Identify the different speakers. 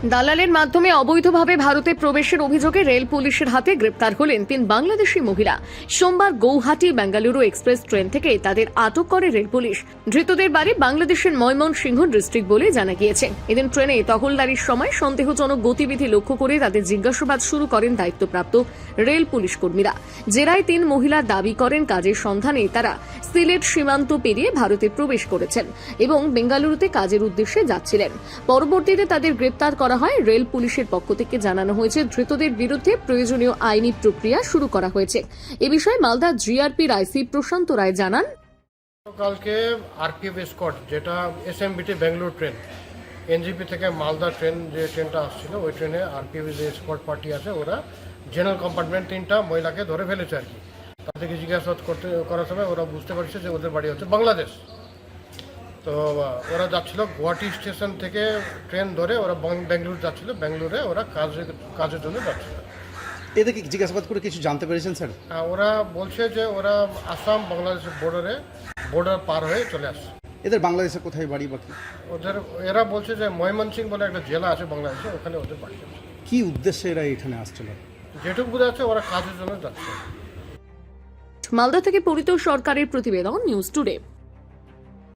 Speaker 1: দালালের মাধ্যমে অবৈধভাবে ভারতে প্রবেশের অভিযোগে রেল পুলিশের হাতে গ্রেপ্তার হলেন 3 বাংলাদেশি মহিলা। সোমবার গৌহাটি বেঙ্গালুরু এক্সপ্রেস ট্রেন থেকে তাদের আটক করে রেল পুলিশ। ধৃতদের বাড়ি বাংলাদেশের ময়মনসিংহ ডিস্ট্রিক্ট বলে জানা গিয়েছে। এদিন ট্রেনে টহলদারির সময় সন্দেহজনক গতিবিধি লক্ষ্য করে তাদের জিজ্ঞাসাবাদ শুরু করেন দায়িত্বপ্রাপ্ত রেল পুলিশ কর্মীরা। জেরায় 3 মহিলা দাবি করেন কাজের সন্ধানে তারা সিলেট সীমান্ত পেরিয়ে ভারতে প্রবেশ করেছেন এবং বেঙ্গালুরুতে কাজের উদ্দেশ্যে যাচ্ছিলেন। পরবর্তীতে তাদের গ্রেপ্তার করা হয়। রেল পুলিশের পক্ষ থেকে জানানো হয়েছে ধৃতদের বিরুদ্ধে প্রয়োজনীয় আইনি প্রক্রিয়া শুরু করা হয়েছে। এ বিষয়ে মালদা জিআরপির আইসি প্রশান্ত রায় জানান,
Speaker 2: কালকে আরপিএফ এসকর্ট যেটা এসএমবিটি বেঙ্গালুরু ট্রেন এনজিপি থেকে মালদা ট্রেন যে ট্রেনটা আসছিল ওই ট্রেনে আরপিএফ যে এসকর্ট পার্টি আছে ওরা জেনারেল কম্পার্টমেন্ট 3টা মহিলাকে ধরে ফেলেছে আর কি। তাদেরকে জিজ্ঞাসাবাদ করার সময় ওরা বুঝতে পারছে যে ওদের বাড়ি হচ্ছে বাংলাদেশ। তো ওরা যাচ্ছিল গুয়াহাটি স্টেশন থেকে ট্রেন ধরে ওরা বেঙ্গালুরু যাচ্ছিল, বেঙ্গালুরে ওরা কাজের জন্য যাচ্ছিল।
Speaker 3: এদেরকে জিজ্ঞাসাবাদ করে কিছু জানতে পেরেছেন স্যার?
Speaker 2: ওরা বলছে যে ওরা আসাম বাংলাদেশের বর্ডার পার হয়ে চলে আসছে।
Speaker 3: এদের বাংলাদেশে কোথায় বাড়ি বাকি?
Speaker 2: এরা বলছে যে ময়মনসিংহ বলে একটা জেলা আছে বাংলাদেশে, ওখানে ওদের বাড়ি আছে।
Speaker 3: কি উদ্দেশ্যে এরা এখানে আসছিল?
Speaker 2: যেটুকু বোঝা যাচ্ছে ওরা কাজের জন্য যাচ্ছে।
Speaker 1: মালদা থেকে পরিতোষ সরকারের প্রতিবেদন, নিউজ টুডে।